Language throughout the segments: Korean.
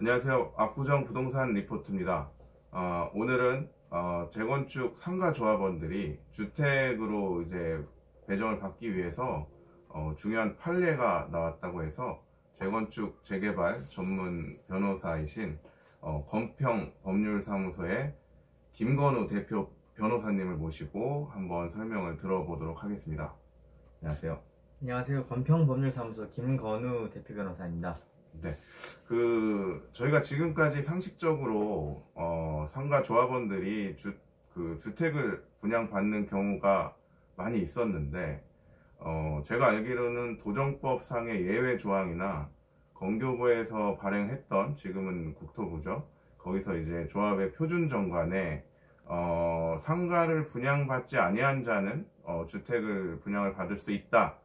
안녕하세요. 압구정 부동산 리포트입니다. 오늘은 재건축 상가 조합원들이 주택으로 이제 배정을 받기 위해서 중요한 판례가 나왔다고 해서 재건축 재개발 전문 변호사이신 건평 법률사무소의 김건우 대표 변호사님을 모시고 한번 설명을 들어보도록 하겠습니다. 안녕하세요. 안녕하세요. 건평법률사무소 김건우 대표 변호사입니다. 네, 저희가 지금까지 상식적으로 상가 조합원들이 주택을 분양받는 경우가 많이 있었는데, 제가 알기로는 도정법상의 예외 조항이나 건교부에서 발행했던, 지금은 국토부죠, 거기서 이제 조합의 표준 정관에 상가를 분양받지 아니한 자는 주택을 분양을 받을 수 있다.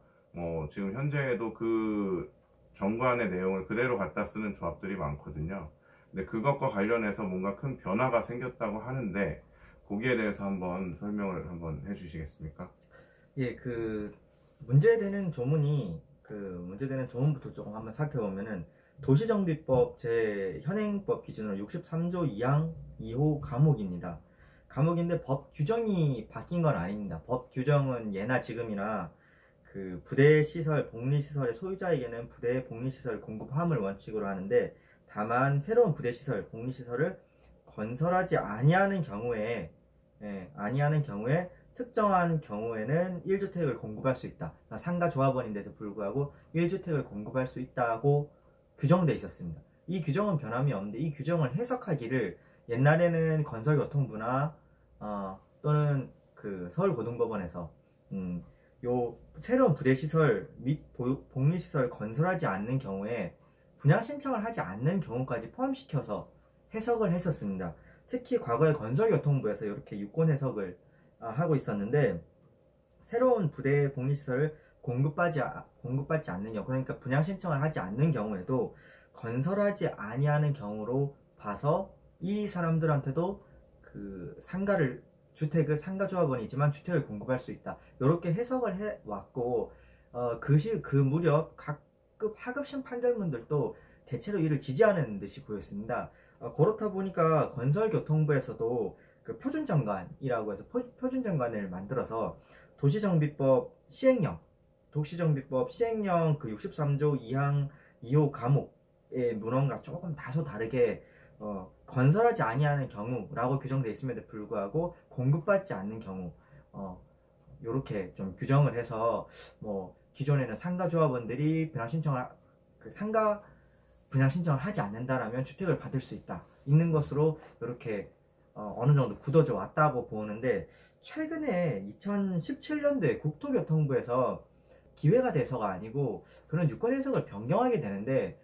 지금 현재에도 그 정관의 내용을 그대로 갖다 쓰는 조합들이 많거든요. 근데 그것과 관련해서 뭔가 큰 변화가 생겼다고 하는데, 거기에 대해서 한번 설명을 한번 해주시겠습니까? 예, 문제되는 조문부터 조금 한번 살펴보면은, 도시정비법 현행법 기준으로 63조 2항 2호 감옥입니다. 감옥인데 법 규정이 바뀐 건 아닙니다. 법 규정은 예나 지금이나 부대시설, 복리시설의 소유자에게는 부대 복리시설 공급함을 원칙으로 하는데, 다만 새로운 부대시설, 복리시설을 건설하지 아니하는 경우에 특정한 경우에는 1주택을 공급할 수 있다. 상가 조합원인데도 불구하고 1주택을 공급할 수 있다고 규정되어 있었습니다. 이 규정은 변함이 없는데, 이 규정을 해석하기를 옛날에는 건설교통부나 또는 서울고등법원에서 요 새로운 부대시설 및 복리시설 건설하지 않는 경우에 분양 신청을 하지 않는 경우까지 포함시켜서 해석을 했었습니다. 특히 과거에 건설교통부에서 이렇게 유권 해석을 하고 있었는데, 새로운 부대 복리시설을 공급받지 않는 경우, 그러니까 분양 신청을 하지 않는 경우에도 건설하지 아니하는 경우로 봐서 이 사람들한테도 상가조합원이지만 주택을 공급할 수 있다. 이렇게 해석을 해왔고, 그 무렵 각급 하급심 판결문들도 대체로 이를 지지하는 듯이 보였습니다. 그렇다 보니까 건설교통부에서도 표준정관이라고 해서 표준정관을 만들어서 도시정비법 시행령 63조 2항 2호 감옥의 문헌과 조금 다소 다르게 건설하지 아니하는 경우라고 규정되어 있음에도 불구하고 공급받지 않는 경우, 이렇게 좀 규정을 해서, 기존에는 상가 조합원들이 상가 분양 신청을 하지 않는다라면 주택을 받을 수 있는 것으로 이렇게 어느 정도 굳어져 왔다고 보는데, 최근에 2017년도에 국토교통부에서 기회가 돼서가 아니고 그런 유권 해석을 변경하게 되는데,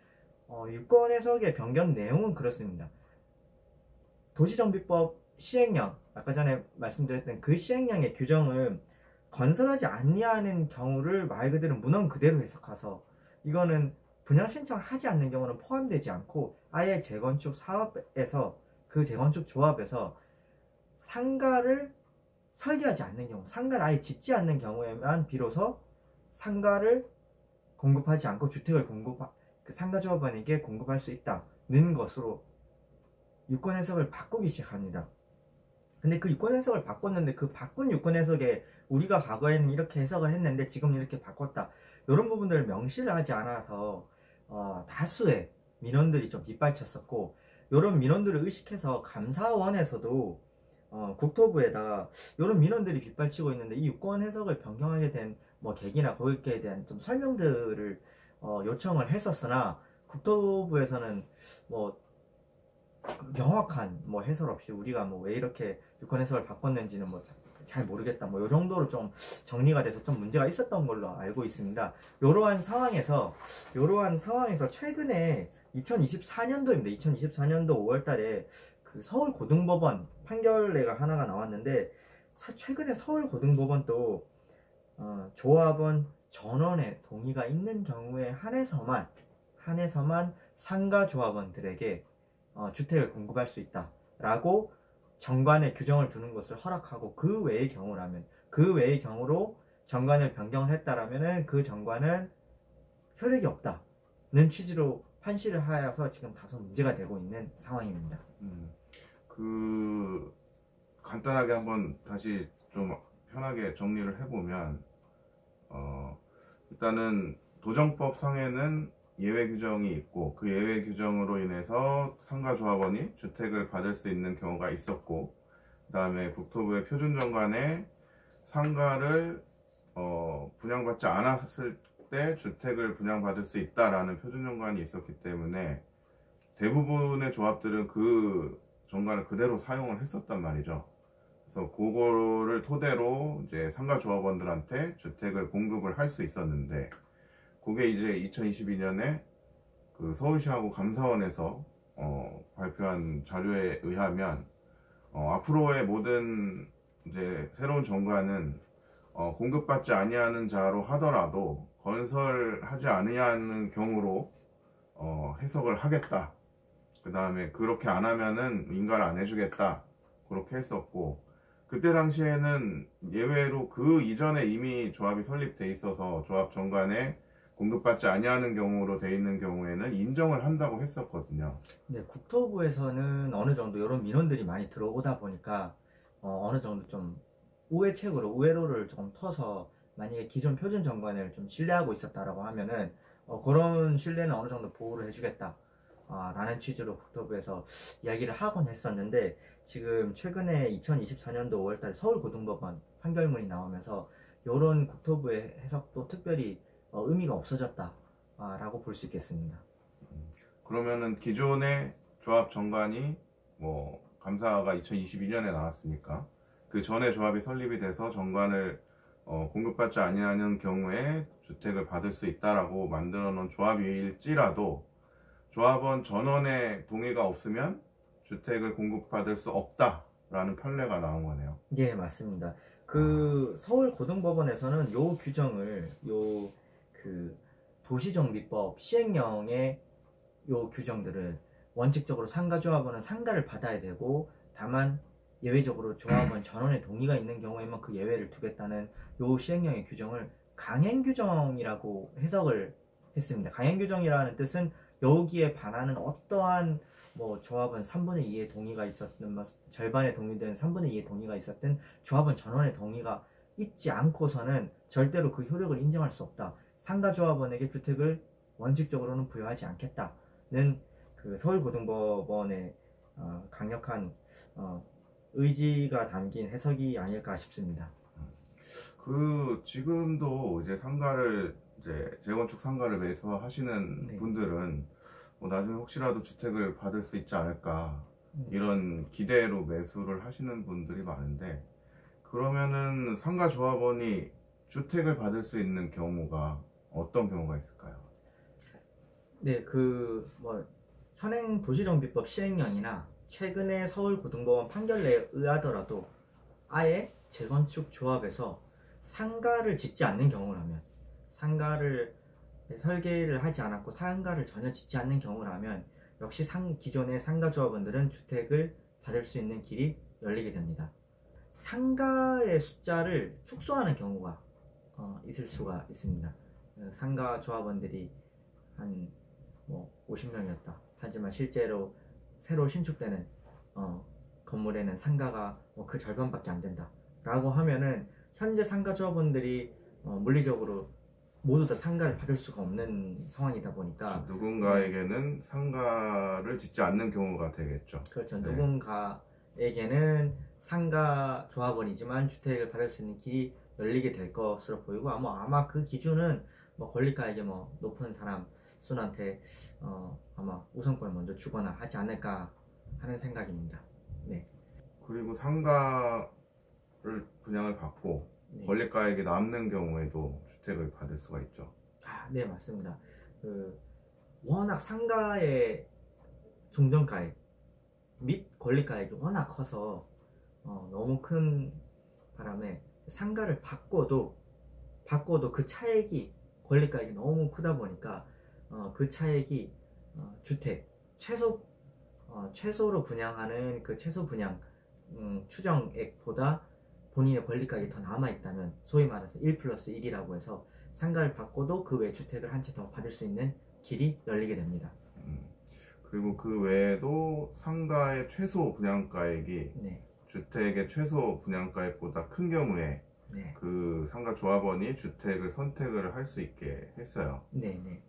유권 해석의 변경 내용은 그렇습니다. 도시정비법 시행령, 아까 전에 말씀드렸던 그 시행령의 규정을 건설하지 아니하는 경우를 말 그대로 문헌 그대로 해석해서, 이거는 분양 신청을 하지 않는 경우는 포함되지 않고 아예 재건축 사업에서, 그 재건축 조합에서 상가를 설계하지 않는 경우, 상가를 아예 짓지 않는 경우에만 비로소 상가를 공급하지 않고 주택을 상가 조합원에게 공급할 수 있다는 것으로 유권 해석을 바꾸기 시작합니다. 근데 그 유권 해석을 바꿨는데, 그 바꾼 유권 해석에 우리가 과거에는 이렇게 해석을 했는데 지금 이렇게 바꿨다, 이런 부분들을 명시를 하지 않아서 다수의 민원들이 좀 빗발쳤었고, 이런 민원들을 의식해서 감사원에서도 국토부에다가 이런 민원들이 빗발치고 있는데, 이 유권 해석을 변경하게 된 계기나 거기에 대한 좀 설명들을 요청을 했었으나, 국토부에서는 명확한 해설 없이 우리가 왜 이렇게 유권 해석을 바꿨는지는 잘 모르겠다, 이 정도로 좀 정리가 돼서 좀 문제가 있었던 걸로 알고 있습니다. 이러한 상황에서 최근에 2024년도입니다. 2024년도 5월달에 서울고등법원 판결례가 하나가 나왔는데, 최근에 서울고등법원도 조합원 전원의 동의가 있는 경우에 한해서만 상가 조합원들에게 주택을 공급할 수 있다라고 정관에 규정을 두는 것을 허락하고, 그 외의 경우로 정관을 변경을 했다라면은 그 정관은 효력이 없다는 취지로 판시를 하여서 지금 다소 문제가 되고 있는 상황입니다. 그 간단하게 한번 다시 좀 편하게 정리를 해보면 일단은 도정법 상에는 예외 규정이 있고 그 예외 규정으로 인해서 상가조합원이 주택을 받을 수 있는 경우가 있었고, 그 다음에 국토부의 표준정관에 상가를 분양받지 않았을 때 주택을 분양받을 수 있다라는 표준정관이 있었기 때문에 대부분의 조합들은 그 정관을 그대로 사용을 했었단 말이죠. 그래서 그거를 토대로 이제 상가조합원들한테 주택을 공급을 할 수 있었는데, 그게 이제 2022년에 그 서울시하고 감사원에서 발표한 자료에 의하면 앞으로의 모든 이제 새로운 정관은 공급받지 아니하는 자로 하더라도 건설하지 아니하는 경우로 해석을 하겠다. 그 다음에 그렇게 안 하면은 인가를 안 해주겠다. 그렇게 했었고, 그때 당시에는 예외로 그 이전에 이미 조합이 설립돼 있어서 조합 정관에 공급받지 아니하는 경우로 돼 있는 경우에는 인정을 한다고 했었거든요. 네, 국토부에서는 어느 정도 이런 민원들이 많이 들어오다 보니까 어느 정도 좀 우회책으로 우회로를 조금 터서, 만약에 기존 표준 정관을 좀 신뢰하고 있었다라고 하면은 그런 신뢰는 어느 정도 보호를 해주겠다 라는 취지로 국토부에서 이야기를 하곤 했었는데, 지금 최근에 2024년도 5월달 서울고등법원 판결문이 나오면서 이런 국토부의 해석도 특별히 의미가 없어졌다 라고 볼 수 있겠습니다. 그러면은 기존의 조합 정관이 뭐 감사가 2022년에 나왔으니까 그 전에 조합이 설립이 돼서 정관을 공급받지 아니하는 경우에 주택을 받을 수 있다라고 만들어 놓은 조합일지라도 조합원 전원의 동의가 없으면 주택을 공급받을 수 없다라는 판례가 나온 거네요. 예, 맞습니다. 그 서울고등법원에서는 요 규정을 그 도시정비법 시행령의 요 규정들을 원칙적으로 상가조합원은 상가를 받아야 되고, 다만 예외적으로 조합원 전원의 동의가 있는 경우에만 그 예외를 두겠다는 요 시행령의 규정을 강행규정이라고 해석을 했습니다. 강행규정이라는 뜻은 여기에 반하는 어떠한 뭐 조합원 3분의 2의 동의가 있었든 절반의 동의든 3분의 2의 동의가 있었든 조합원 전원의 동의가 있지 않고서는 절대로 그 효력을 인정할 수 없다. 상가조합원에게 주택을 원칙적으로는 부여하지 않겠다는 그 서울고등법원의 강력한 의지가 담긴 해석이 아닐까 싶습니다. 그 지금도 이제 상가를 이제 재건축 상가를 매수하시는 네. 분들은 나중에 혹시라도 주택을 받을 수 있지 않을까 이런 기대로 매수를 하시는 분들이 많은데, 그러면은 상가 조합원이 주택을 받을 수 있는 경우가 어떤 경우가 있을까요? 네, 그 뭐 현행 도시정비법 시행령이나 최근에 서울고등법원 판결에 의하더라도 아예 재건축 조합에서 상가를 짓지 않는 경우라면, 상가를 설계를 하지 않았고 상가를 전혀 짓지 않는 경우라면 역시 기존의 상가조합원들은 주택을 받을 수 있는 길이 열리게 됩니다. 상가의 숫자를 축소하는 경우가 있을 수가 있습니다. 상가조합원들이 한 50명이었다. 하지만 실제로 새로 신축되는 건물에는 상가가 그 절반밖에 안 된다 라고 하면은 현재 상가조합원들이 물리적으로 모두 다 상가를 받을 수가 없는 상황이다 보니까 누군가에게는 상가를 짓지 않는 경우가 되겠죠. 그렇죠. 네. 누군가에게는 상가 조합원이지만 주택을 받을 수 있는 길이 열리게 될 것으로 보이고, 아마 그 기준은 권리가액이 높은 사람 순한테 아마 우선권을 먼저 주거나 하지 않을까 하는 생각입니다. 네. 그리고 상가를 분양을 받고 네. 권리가액이 남는 경우에도 주택을 받을 수가 있죠. 네, 맞습니다. 워낙 상가의 종전가액 및 권리가액이 워낙 커서 너무 큰 바람에 상가를 바꿔도 그 차액이 권리가액이 너무 크다 보니까 그 차액이 주택 최소로 분양하는 그 최소 분양 추정액보다 본인의 권리가액이 더 남아있다면, 소위 말해서 1+1이라고 해서 상가를 바꿔도 그 외 주택을 한 채 더 받을 수 있는 길이 열리게 됩니다. 그리고 그 외에도 상가의 최소 분양가액이 네. 주택의 최소 분양가액보다 큰 경우에 네. 그 상가 조합원이 주택을 선택을 할 수 있게 했어요. 네. 네.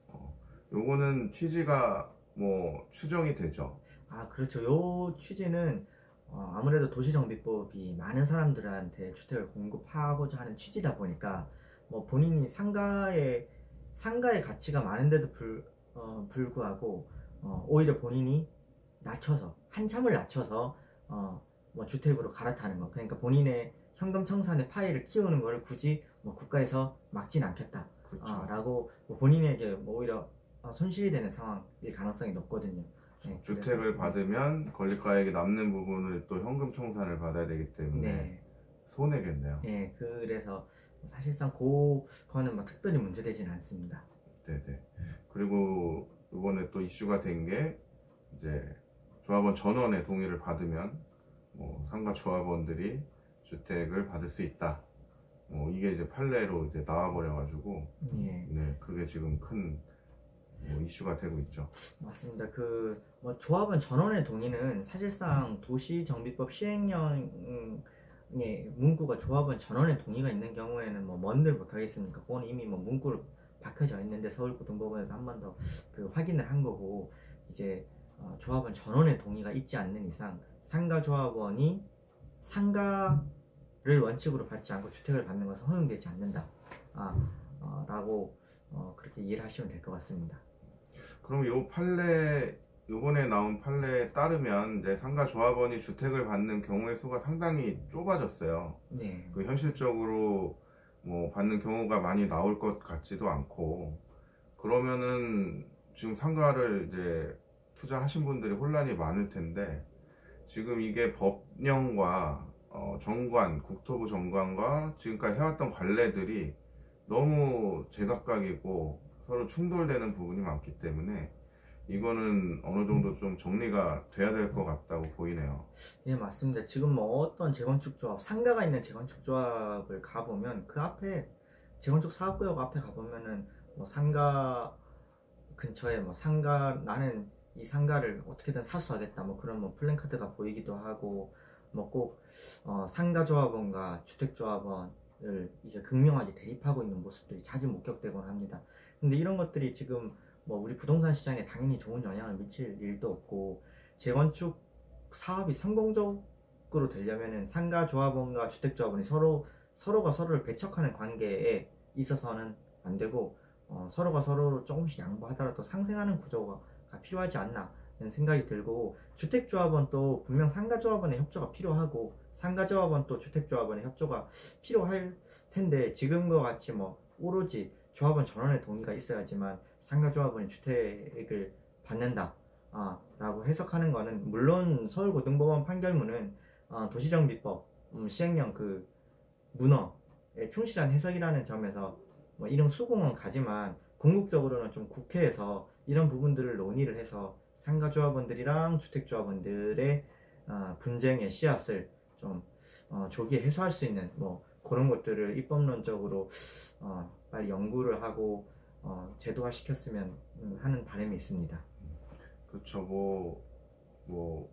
요거는 취지가 뭐 추정이 되죠. 아, 그렇죠. 요 취지는 아무래도 도시정비법이 많은 사람들한테 주택을 공급하고자 하는 취지다 보니까 뭐 본인이 상가의 가치가 많은데도 불구하고 오히려 본인이 낮춰서 한참을 낮춰서 뭐 주택으로 갈아타는 거. 그러니까 본인의 현금 청산의 파이를 키우는 걸 굳이 뭐 국가에서 막진 않겠다. 그렇죠. 라고 뭐 본인에게 뭐 오히려 손실이 되는 상황일 가능성이 높거든요. 네, 주택을 그래서, 받으면 권리가액이 남는 부분을 또 현금 청산을 받아야 되기 때문에 네. 손해겠네요. 네, 그래서 사실상 그거는 뭐 특별히 문제되지는 않습니다. 네네. 그리고 이번에 또 이슈가 된 게 이제 조합원 전원의 동의를 받으면 뭐 상가 조합원들이 주택을 받을 수 있다. 이게 이제 판례로 이제 나와버려가지고 예. 네, 그게 지금 큰 뭐 이슈가 되고 있죠. 맞습니다. 뭐 조합원 전원의 동의는 사실상 도시정비법 시행령의 문구가 조합원 전원의 동의가 있는 경우에는 뭐 뭔들 못하겠습니까? 그건 이미 뭐 문구로 박혀져 있는데 서울고등법원에서 한 번 더 그 확인을 한 거고, 이제 조합원 전원의 동의가 있지 않는 이상 상가 조합원이 상가를 원칙으로 받지 않고 주택을 받는 것은 허용되지 않는다. 라고 그렇게 이해를 하시면 될 것 같습니다. 그럼 요 판례 요번에 나온 판례에 따르면 이제 상가 조합원이 주택을 받는 경우의 수가 상당히 좁아졌어요. 네. 그 현실적으로 뭐 받는 경우가 많이 나올 것 같지도 않고, 그러면은 지금 상가를 이제 투자하신 분들이 혼란이 많을 텐데, 지금 이게 법령과 정관, 국토부 정관과 지금까지 해왔던 관례들이 너무 제각각이고 서로 충돌되는 부분이 많기 때문에 이거는 어느 정도 좀 정리가 돼야 될 것 같다고 보이네요. 예, 맞습니다. 지금 뭐 어떤 재건축 조합, 상가가 있는 재건축 조합을 가보면 그 앞에 재건축 사업구역 앞에 가보면은 뭐 상가 근처에 뭐 나는 이 상가를 어떻게든 사수하겠다 뭐 그런 뭐 플랜카드가 보이기도 하고, 뭐 꼭 상가 조합원과 주택 조합원을 이제 극명하게 대립하고 있는 모습들이 자주 목격되곤 합니다. 근데 이런 것들이 지금 뭐 우리 부동산 시장에 당연히 좋은 영향을 미칠 일도 없고, 재건축 사업이 성공적으로 되려면은 상가 조합원과 주택 조합원이 서로가 서로를 배척하는 관계에 있어서는 안 되고, 서로가 서로를 조금씩 양보하더라도 상생하는 구조가 필요하지 않나 는 생각이 들고, 주택 조합원도 분명 상가 조합원의 협조가 필요하고 상가 조합원 또 주택 조합원의 협조가 필요할 텐데, 지금과 같이 뭐 오로지 조합원 전원의 동의가 있어야지만 상가 조합원이 주택을 받는다 라고 해석하는 거는, 물론 서울고등법원 판결문은 도시정비법 시행령 그 문헌에 충실한 해석이라는 점에서 뭐 이런 수긍은 가지만, 궁극적으로는 좀 국회에서 이런 부분들을 논의를 해서 상가 조합원들이랑 주택 조합원들의 분쟁의 씨앗을 좀 조기에 해소할 수 있는 뭐 그런 것들을 입법론적으로 빨리 연구를 하고 제도화 시켰으면 하는 바람이 있습니다. 그렇죠. 뭐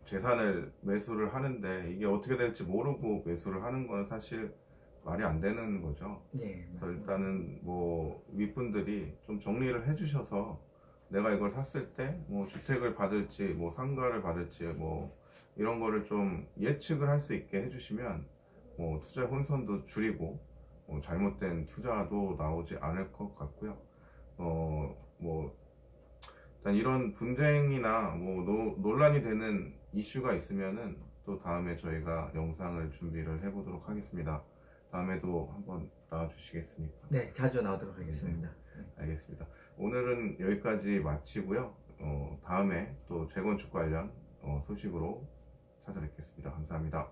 재산을 매수를 하는데 이게 어떻게 될지 모르고 매수를 하는 건 사실 말이 안 되는 거죠. 네, 그래서 맞습니다. 일단은 뭐 윗분들이 좀 정리를 해주셔서 내가 이걸 샀을 때 뭐 주택을 받을지 뭐 상가를 받을지 뭐 이런 거를 좀 예측을 할 수 있게 해주시면 뭐 투자 혼선도 줄이고 뭐 잘못된 투자도 나오지 않을 것 같고요. 뭐 일단 이런 분쟁이나 뭐 논란이 되는 이슈가 있으면은 또 다음에 저희가 영상을 준비를 해보도록 하겠습니다. 다음에도 한번 나와주시겠습니까? 네, 자주 나오도록 하겠습니다. 알겠습니다. 오늘은 여기까지 마치고요. 다음에 또 재건축 관련 소식으로 찾아뵙겠습니다. 감사합니다.